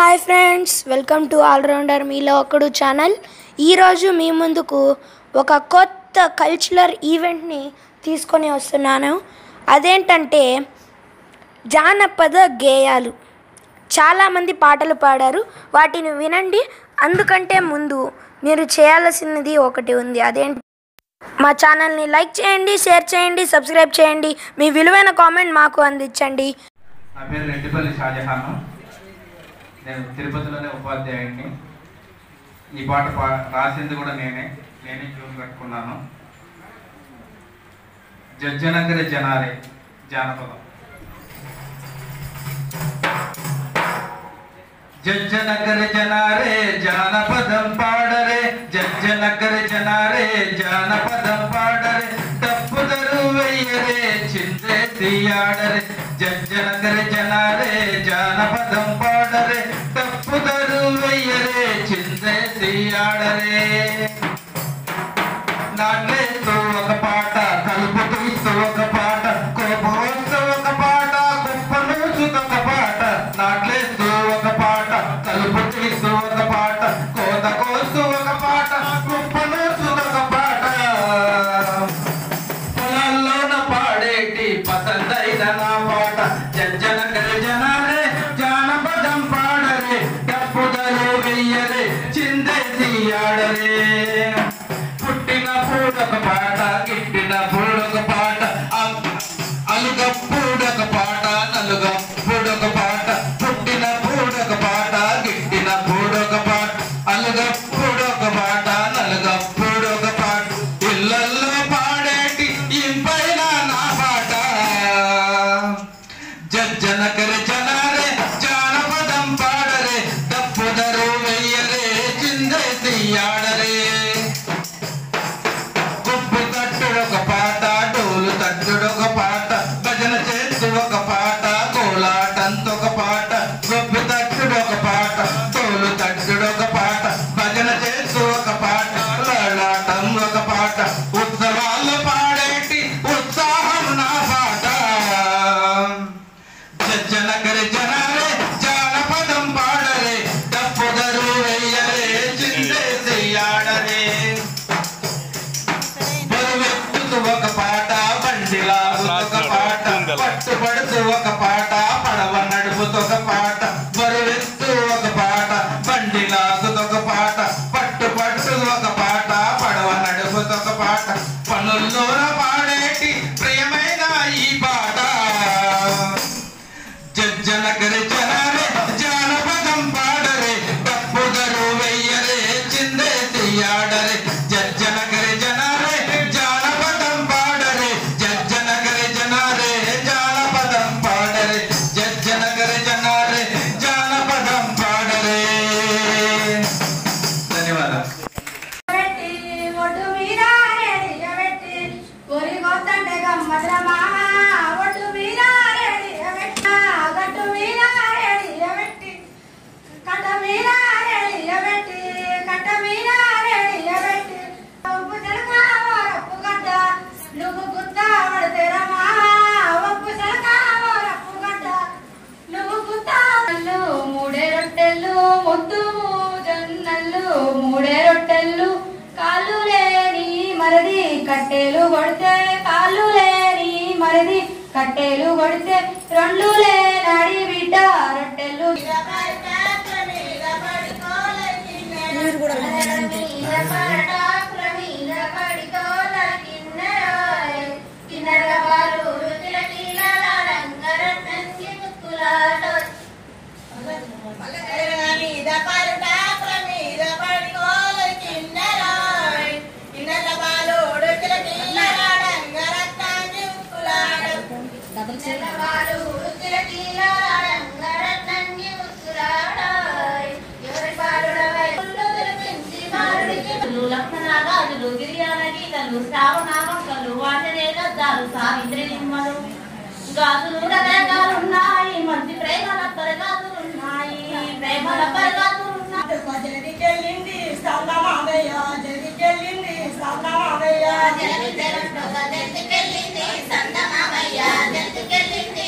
Hi friends, welcome to allrounder మీలో ఒకడు channel. ఈరోజు మీ ముందుకు ఒక కొత్త కల్చరల్ ఈవెంట్ని తీసుకొని వస్తున్నాను. అదేంటంటే జానపద గేయాలు. చాలామంది పాటలు పాడారు, వాటిని వినండి. అందుకంటే ముందు మీరు చేయాల్సినది ఒకటి ఉంది. అదేంటి, మా ఛానల్ని లైక్ చేయండి, షేర్ చేయండి, సబ్స్క్రైబ్ చేయండి. మీ విలువైన కామెంట్ మాకు అందించండి. నా పేరు రెడ్డిపల్లి షాజహాను. నేను తిరుపతిలోనే ఉపాధ్యాయుడిని. ఈ పాట రాసింది కూడా నేనే ట్యూన్ కట్టుకున్నాను. జజ్జనగరి జనారే జానపదం. జజ్జనగరి జనారే జానపదం పాడరే, జజ్జనగరి జనారే జానపదం పాడరే, తప్పుదరు వెయ్యరే చిందేసి ఆడరే, జజ్జనగరి జనారే జానపదం పాడరే, తప్పుదరు వెయ్యరే చిందేసి ఆడరే. నాట్లేస్తూ ఒక పాట, కలుపు తీస్తూ ఒక పాట, కోపంతో ఒక పాట, కుప్పను ఒక పాట. నాట్లేస్తూ ఒక పాట, కలుపు తీస్తూ ఒక పాట, కోత కోస్తూ ఒక పాట, కుప్పను ఒక పాట. పొలాల్లోన పాడేటి పసందైన నా పాట, జజ్జనగరి జనారే జానపదం పాడరే, తప్పుదలు వెయ్యరే చిందేసి ఆడరే. పుట్టిన పూడొక పాట, గిట్టిన పూడొక పాట, అలుగప్పుడొక పాట, నలుగప్పుడొక పాట. పుట్టిన పూడొక పాట, గిట్టిన పూడొక పాట, అలుగప్పుడొక పాట, నలుగప్పుడొక పాట. ఇళ్ళల్లో పాడేటి ఇంపైన నా పాట, జజ్జనగరి జనారే జానపదం పాడరే, తప్పుదరు వెయ్యరే చిందేసి ఆడరే. ఒక పాట, డోలు తట్టుడొక పాట, భజన చేస్తూ ఒక పాట, కోలాటంతో ఒక పాట. గొప్పి తట్టుడొక పాట, డోలు తట్టుడొక పాట, భజన చేస్తూ ఒక పాట, కోలాటం ఒక పాట. ఉత్సవాల్లో పాడేటి ఉత్సాహం నా పాట, జజ్జనగరి జనారే జానపదం పాడరే, తప్పుదరు వెయ్యరే చిందేసి ఆడరే. ఒక పాట, బండిలాగుతొక పాట, పట్టుబడుతూ ఒక పాట, పడవ నడుపుతొక పాట. బరువెత్తు ఒక పాట, బండిలాగుతొక పాట, పట్టుబడుతూ ఒక పాట, పడవ నడుపుతొక పాట. పనుల్లోన పాడేటి ప్రియమైన ఈ పాట, జజ్జనగరి జనారే జానపదం పాడరే, తప్పుదరు వెయ్యరే చిందేసి ఆడరే. జజ్జనగరి జనారే జానపదం పాడరే, జజ్జనగరి జనారే జానపదం పాడరే, జజ్జనగరి జనారే జానపదం పాడరే. ధన్యవాదాలు. మూడే రొట్టెలు కాళ్ళు లేని మరిది కట్టెలు కొడితే, కాళ్ళు లేని మరిది కట్టెలు కొడితే, రెండు లేనాడి బిడ్డ రొట్టెలు లక్షణాలు గిరియాల గీతలు శ్రావణామక్కలు వాటనే గద్దాలు సావిత్రి నిమ్మలు గాజులు రకరకాలున్నాయి, మంచి ప్రేమల పరగాదులున్నాయి, ప్రేమల పరగాదులున్నాయి. జరిగికెళ్ళింది సంగమామయ్య, జరిగికెళ్ళింది సంగమామయ్య, జరిగికెళ్ళింది సంగమామయ్య, జరిగికెళ్ళింది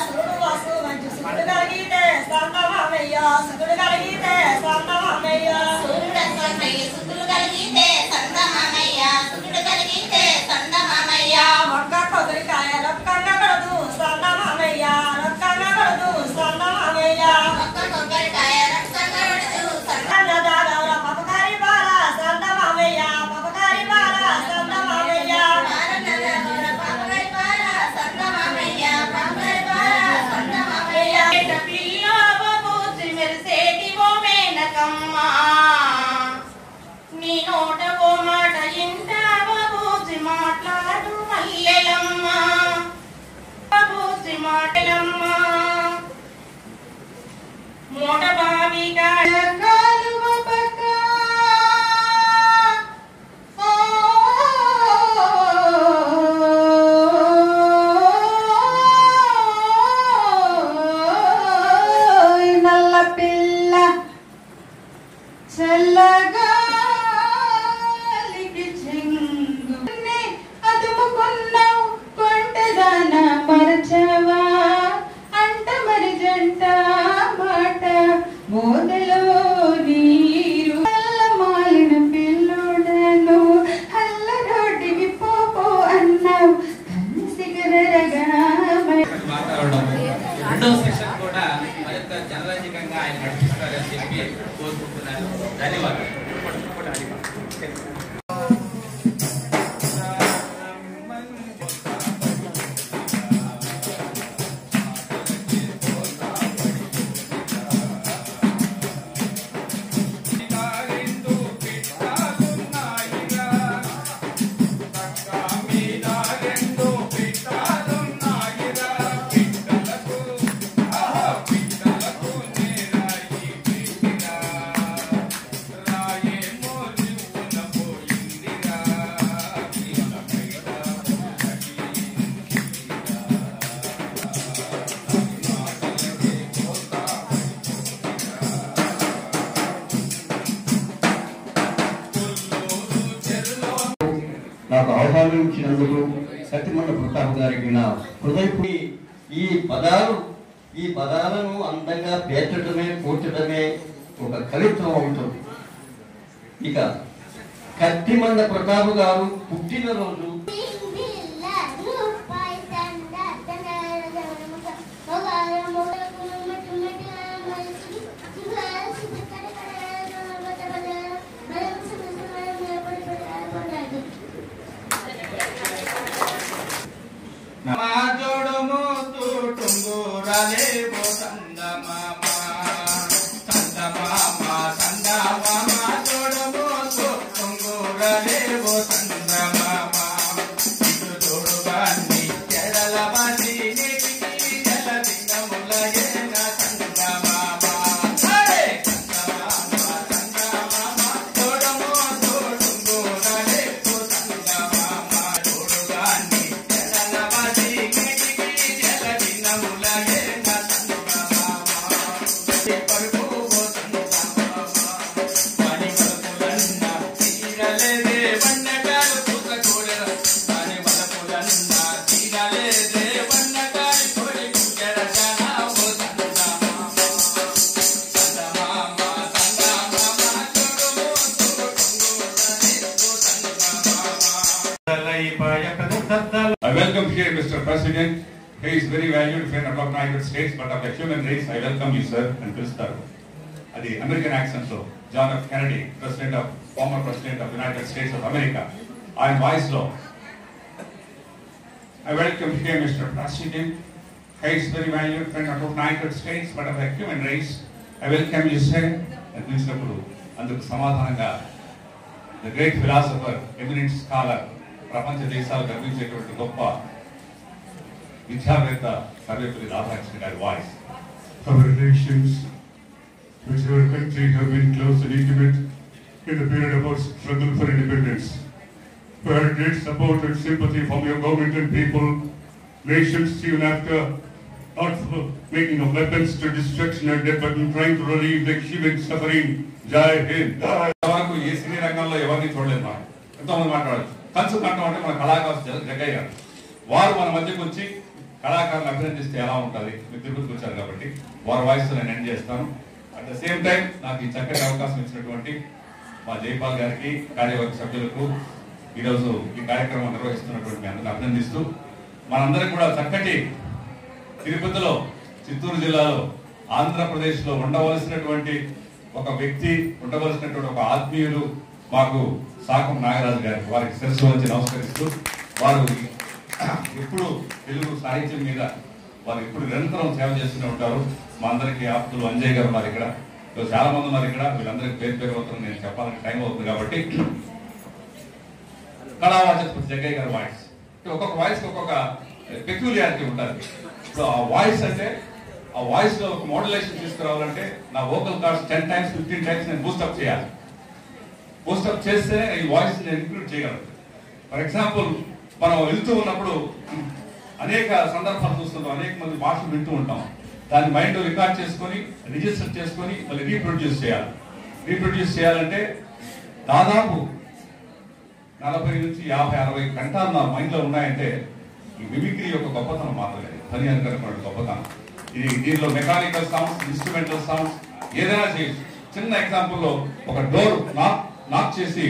సురుడు వస్తు మంచి సురుడు కలిగితే సంగమామయ్య. నల్ల పిల్ల చల్లగాలికి చెంగు అదుముకున్నావు కొంటదాన మరచవా అంట మరి జంట మాట మోదలో నీరు మాలిన పిల్లోడను హల్ల రోడ్డికి పోపో అన్నావు కన్ను సిగరగా రెండో సెక్షన్ కూడా మరింత జనరంజకంగా ఆయన నడిపిస్తారని చెప్పి కోరుకుంటున్నాను. ధన్యవాదాలు. నాకు ఆహ్వానించినందుకు సత్యమన్న ప్రతాప్ గారికి నా హృదయపుడి ఈ పదాలను అందంగా పేర్చడమే కూర్చడమే ఒక కవిత్వం అవుతుంది. ఇక కత్తిమంద ప్రతాప్ గారు పుట్టినరోజు జోడము తుంగురాలే సంద మామ జోడము తుంగురాలే సంద మామ ఇటు తోడుగాన్ని కేరళ బాసి జల దింగములగే నా సంద మామ జోడము తుంగురాలే సంద మామ తోడుగాన్ని I welcome here Mr. President. He is very valued friend of the United States, but of the human race, I welcome you, sir, and Mr. The American accent, so John F. Kennedy, former President of the United States of America. I am Wiselow. I welcome here Mr. President. He is very valued friend of the United States, but of the human race. I welcome you, sir, and Mr. Puru. Anduku Samadhananga, the great philosopher, eminent scholar, ప్రపంచ దేశాలు గర్వించేటువంటి గొప్ప విద్యావేత్త సర్వేపల్లి రాధాకృష్ణ గారి voice. Our relations with our country have been close and intimate in the period of our struggle for independence. We had great support and sympathy from your government and people, nations even after not making of weapons to destruction and death, but in trying to relieve the human suffering. Jai Hind. వరకు ఏ సినీ రంగంలో ఎవరిని చూడలేదు మనం. ఎంతోమంది మాట్లాడచ్చు. కంచు కంఠం అంటే మన కళాకారు జగ్గయ్య గారు. వారు మన మధ్యకు వచ్చి కళాకారులను అభినందిస్తే ఎలా ఉంటుంది, మీరు తిరుపతికి వచ్చారు కాబట్టి వారి వాయిస్ నేను ఎండ్ చేస్తాను. అట్ ద సేమ్ టైం నాకు ఈ చక్కటి అవకాశం ఇచ్చినటువంటి మా జైపాల్ గారికి, కార్యవర్గ సభ్యులకు, ఈరోజు ఈ కార్యక్రమం నిర్వహిస్తున్నటువంటి మీ అందరిని అభినందిస్తూ, మనందరం కూడా చక్కటి తిరుపతిలో, చిత్తూరు జిల్లాలో, ఆంధ్రప్రదేశ్లో ఉండవలసినటువంటి ఒక వ్యక్తి, ఉండవలసినటువంటి ఒక ఆత్మీయులు మాకు సాకం నాగరాజు గారు. వారికి శిరస్సు వచ్చి నమస్కరిస్తూ, వారు ఎప్పుడు తెలుగు సాహిత్యం మీద వారు ఎప్పుడు నిరంతరం సేవ చేస్తూనే ఉంటారు. మా అందరికీ ఆప్తులు అంజయ్ గారు ఉన్నారు ఇక్కడ, చాలా మంది ఉన్నారు ఇక్కడ. వీళ్ళందరికీ పేరు పేరు అవుతారు, నేను చెప్పాలంటే టైం అవుతుంది కాబట్టి. కళావాచస్పతి జగ్గయ్య గారి వాయిస్, ఒక్కొక్క వాయిస్ ఒక్కొక్క పెక్యులియారిటీ ఉంటుంది. సో ఆ వాయిస్ అంటే ఆ వాయిస్ లో ఒక మోడ్యులేషన్ తీసుకురావాలంటే నా వోకల్ కార్డ్స్ 10 times 15 times నేను బూస్టప్ చేయాలి. బూస్టప్ చేస్తే ఈ వాయిస్ నేను ఇంక్లూడ్ చేయగలను. ఫర్ ఎగ్జాంపుల్ మనం వెళ్తూ ఉన్నప్పుడు అనేక సందర్భాలు చూస్తుంటాం, అనేక మంది భాషలు వింటూ ఉంటాం. దాన్ని మైండ్ రికార్డ్ చేసుకొని రిజిస్టర్ చేసుకొని మళ్ళీ రీప్రొడ్యూస్ చేయాలి. రీప్రొడ్యూస్ చేయాలంటే దాదాపు 40 నుంచి 50-60 గంటలు నా మైండ్లో ఉన్నాయంటే ఈ మిమిక్రీ యొక్క గొప్పతనం మాత్రమే, పని అనుకున్నటువంటి గొప్పతనం. దీనిలో మెకానికల్ సౌండ్స్, ఇన్స్ట్రుమెంటల్ సౌండ్స్ ఏదైనా చేయొచ్చు. చిన్న ఎగ్జాంపుల్లో ఒక డోర్ నాక్ చేసి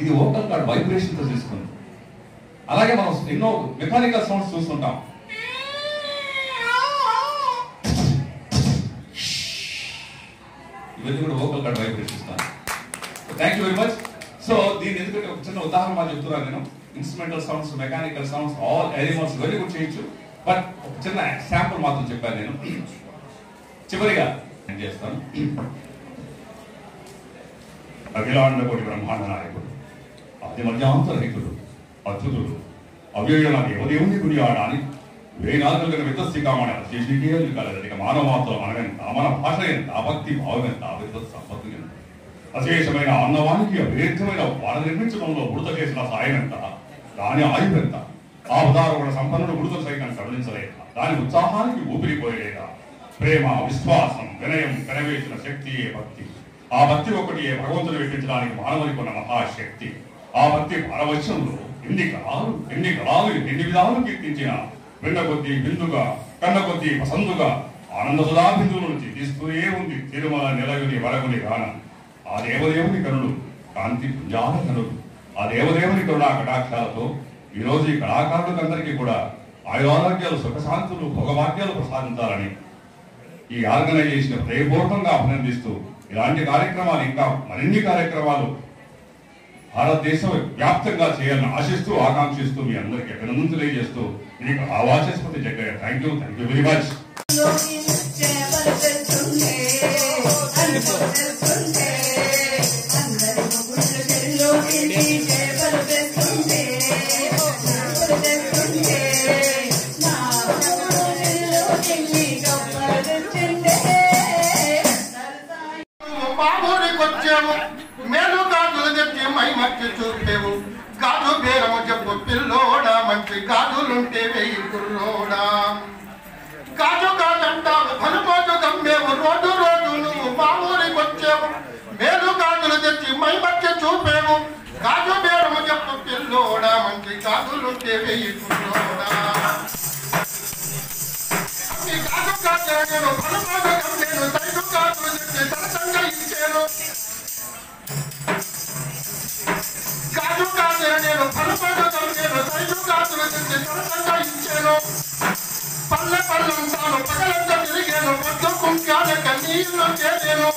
ఇది వోకల్ కార్డ్ వైబ్రేషన్ తో తీసుకుంది. అలాగే మనం ఎన్నో మెకానికల్ సౌండ్స్ చూస్తుంటాం. ఇవన్నీ కూడా వోకల్ కార్డ్ వైబ్రేషన్ ఇస్తాను. Thank you very much. So దీన్ని ఎందుకంటే ఒక చిన్న ఉదాహరణ మా చెప్తున్నాను నేను. Instrumental sounds, mechanical sounds, all elements very good చేయొచ్చు. బట్ ఒక చిన్న శాంపుల్ మాత్రం చెప్పాను నేను. చివరిగా నేను చేస్తాను. అఖిలాండ కోటి బ్రహ్మాండ నాయకుడు, ఆది మధ్యాంతరహితుడు, అద్భుతుడు, అవ్యయుడు దేవదేవుని గురియాడాని వేనాలుగల విధ్వస్తికామణ శేషికేలు కలదిక మానవాత్మ మనమెంత, మన భాష ఎంత, భక్తి భావం ఎంత, విద్వత్ సంపత్తి ఎంత, అశేషమైన అన్నవానికి అభేద్యమైన వాడ నిర్మించడంలో బుడత చేసిన సాయం ఎంత, దాని ఆయువు ఎంత, ఆ ఉదాహరణ సంపన్నుడు బుడత సైతం కదిలించలేక దాని ఉత్సాహానికి ఊపిరిపోయలేక ప్రేమ, విశ్వాసం, వినయం కనవేసిన శక్తియే భక్తి. ఆ భక్తి ఒకటి భగవంతుడు పెట్టించడానికి మానవునికి ఉన్న మహాశక్తి. ఆ భక్తి పారవశ్యంలో ఎన్ని కళాలు ఎన్ని విధాలు కీర్తించిన విన్న కొద్దీ బిందుగా, కన్న కొద్దీ పసందుగా ఆనంద సుధా బిందువుల నుంచి తీస్తూనే ఉంది తిరుమల నిలయుని వరగుని గానం. ఆ దేవదేవుని కనుడు కాంతి పుంజాల కనుడు, ఆ దేవదేవుని కరుణా కటాక్షాలతో ఈరోజు ఈ కళాకారులందరికీ కూడా ఆయురారోగ్యాలు, సుఖశాంతులు, భోగభాగ్యాలు ప్రసాదించాలని ఈ ఆర్గనైజేషన్ హృదయపూర్వకంగా అభినందిస్తూ ఇలాంటి కార్యక్రమాలు ఇంకా మరిన్ని కార్యక్రమాలు భారతదేశం వ్యాప్తంగా చేయాలని ఆశిస్తూ, ఆకాంక్షిస్తూ మీ అందరికీ అభినందనలు తెలియజేస్తూ ఇది ఆవాచస్పతి Jaggayya. Thank you very much. మేలు గాజులు తెచ్చి మై మట్టి చూపేవు, గాజు బేరము చెప్పు పిల్లోడా, మంచి గాజులుంటే వెయ్యి కుర్రోడా. గాజు గాజంటావు కనుపోజు గమ్మేవు, రోజు రోజు నువ్వు మా ఊరికి వచ్చేవు. మేలు గాజులు తెచ్చి మై మట్టి చూపేవు, గాజు బేరము చెప్పు పిల్లోడా, మంచి గాజులుంటే వెయ్యి కుర్రోడా. గాజు గాజను కనుపోజు గమ్మేను, సైజు గాజులు తెచ్చి సరసంగా ఇచ్చాను. గాజు గాజులు నేను పలుపడు నేను సైజు గాజులు తెచ్చి సరసంగా ఇచ్చాను. పల్లె పళ్ళుంటాను పగలంతా తిరిగాను, పొద్దు కుంకాలక నీళ్లు చేరేను.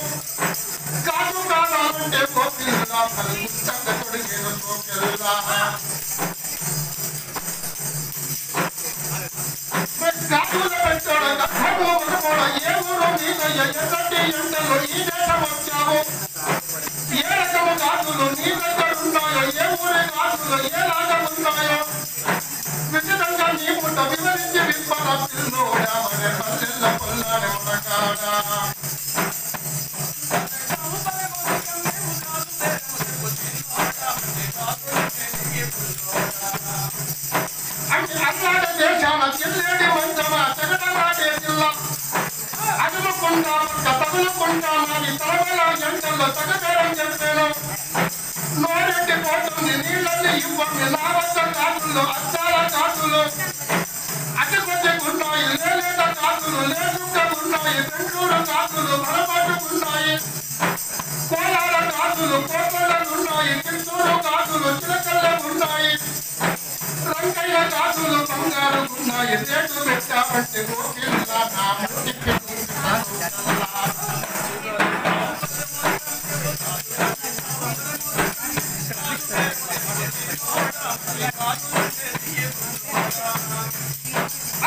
గాజు కావాలంటే కోపిల్లా పలుకుంటంగా తొడిగేను కోకెల్లా. గాజుల పెట్టాడు గర్భము వరమోడ, ఏ ఊరు నీదయ్య ఎన్నటి ఎండలో ఈ దేశం వచ్చావు. ఏ రకము గాజులు నీ దగ్గర ఉన్నాయో, ఏ ఊరి గాజులు ఏ లాగా ఉన్నాయో విచితంగా నీ పుట్ట వివరించి విప్పల పిల్లోడా, మరి పల్లెల్ల పొల్లాడే మనకాడా. అన్నాడ దేశాల జిల్లేడి మంచమా జగడలాడే జిల్లా, అదులుకుంటా పక్క తగులుకుంటా మాది తరమల ఎంటల్లో తగబేరం చెప్పాను. నోరెడ్డి పోతుంది నీళ్ళని ఇవ్వండి, నా వద్ద కాకులు అద్దాల కాకులు అడ్డుకొచ్చుకున్నాయి, లేలేట కాకులు లేచుక్కకున్నాయి, బెంగళూరు కాకులు బలపట్టుకున్నాయి, కోలాల కాకులు కోటలకున్నాయి, చిత్తూరు కాకులు చిలకల్లకున్నాయి, రంగయ్య కాకులు బంగారుకున్నాయి. రేటు పెట్టామంటే గోకిల్లా నా ముట్టికి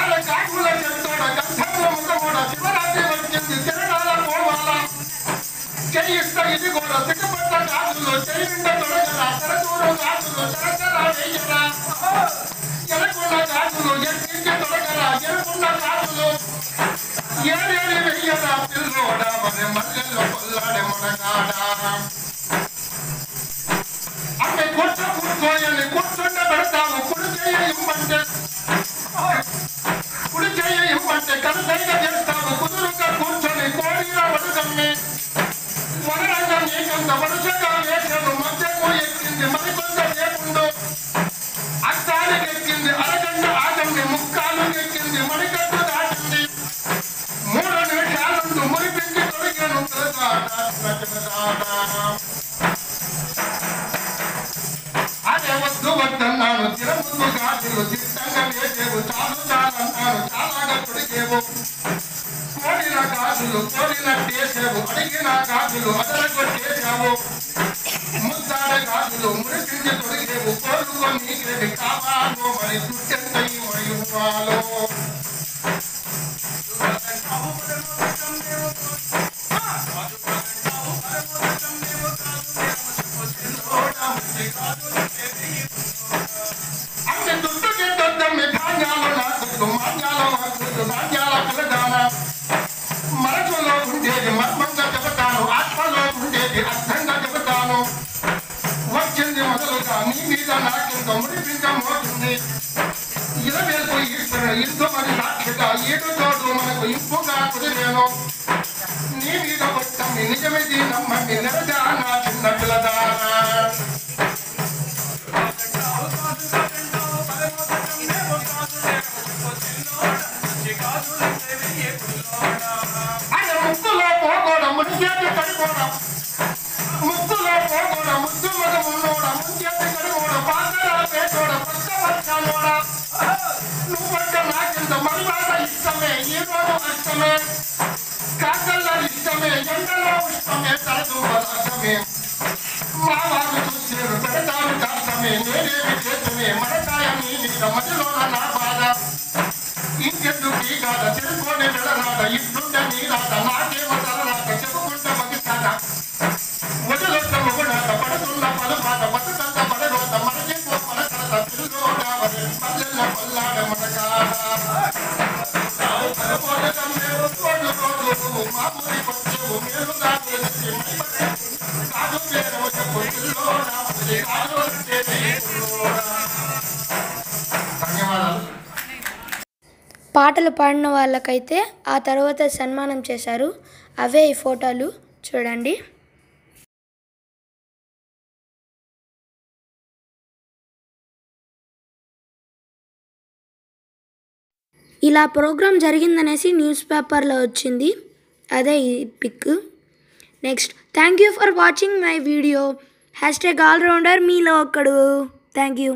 అరే కాకుల చెప్తాడ గంధర్వ ముఖమూడ, శివరాత్రి వచ్చింది తిరణాల పోవాల, చేయిస్త ఇది కూడా సిగ్గుపట్ల గాజులు చేయిండ తొడగల తరచూరు గాజులు తరచరా వెయ్యరా ఎరకున్న గాజులు ఎక్కించి తొడగల ఎరుకున్న గాజులు ఏడేడి వెయ్యరా పిల్లోడ మరి మల్లెల్లో కొల్లాడే మునగాడా అమ్మే కొట్ట కూర్చోయని కూర్చుండ పెడతాము కుడి చెయ్య ఇవ్వంటే కనుసైగా చేస్తాము కుదురుగా కూర్చొని కోడిగా వడుకమ్మి వనరంగం ఏకంత వరుసగా వేసాము మధ్యకు ఎక్కింది మరికొంత సేపుండు అష్టానికి ఎక్కింది అరగంట ఆగండి ముక్కాలు ఎక్కింది మరికట్టు దాటింది 3 నిమిషాలుంటూ మురిపించి తొడిగాను అదే వద్దు వద్దన్నాను తిరముద్దు గాజులు చిత్తంగా వేసేవు చాలు చాలన్నాను చాలాగా తొడిగేవు కోడిన గాజులు కోడినట్టేసేవు అడిగిన గాజులు అదరగొట్టేసావు ముద్దాడ గాజులు మురిపించి తొడిగేవు కోరుకో నీకేది కావాలో మరి చుట్టెంతయి ఇవ్వాలో అన్ని దుడ్డు గిడ్డొద్దమ్మి ధాన్యాలు నాకు మాన్యాల మాకు ధాన్యాల పిల్లగాన మనసులో ఉండేది మర్మంగా చెబుతాను ఆత్మలో ఉండేది అర్థంగా చెబుతాను వచ్చింది మొదలుగా నీ మీద నాకింత మురిపించమోతుంది ఇరవేలకు ఈశ్వరుడు ఇందు మరి సాక్షిగా ఏడు తోడు మనకు ఇంపుగా కుదిరేను నీ మీద వచ్చమ్మి నిజమిది నమ్మండి నిరజా నా చిన్న పిల్లదానా ఆయన ముక్కులో పోగోడం మునిచేతి కడిగోడం ముక్కులో పోగోడం ముద్దు మగ మున్నోడ ముంచేతి కడిగోడ పాతరా పేటోడ పక్క పచ్చానోడ నువ్వంటే నాకింత మరివాడ ఇష్టమే ఈ రోజు అష్టమే కాకల్లో ఇష్టమే ఎండలో ఇష్టమే తలదుంపల అష్టమే మా వారు చూసేరు పెడతారు కాష్టమే నేనేమి చేతుమే మనకాయ నీ మీద మధ్యలోన నా బాధ ఇంకెందుకు ఈ గాథ తెలుసుకొని వెళ్ళరాట ఇట్లుంటే నీ రాట నాకేమో తలరాట చెప్పుకుంటే మగిస్తాట వదిలొక్క మొగుడాట పడుతున్న పలుమాట బతుకంత పడరోత మనకేమో పలకడత పిల్లోడా పల్లెల్ల పల్లాడ మనకాడ మామూలి వచ్చేవు మేలుగా తెలిసి కాదు పేరు చెప్పు పిల్లోడా కాదు ధన్యవాదాలు. పాటలు పాడిన వాళ్ళకైతే ఆ తర్వాత సన్మానం చేశారు. అవే ఈ ఫోటోలు చూడండి. ఇలా ప్రోగ్రాం జరిగిందనేసి న్యూస్ పేపర్లో వచ్చింది. అదే ఈ pic. Next, thank you for watching my video. #Allrounder మీలో ఒకడు. Thank you.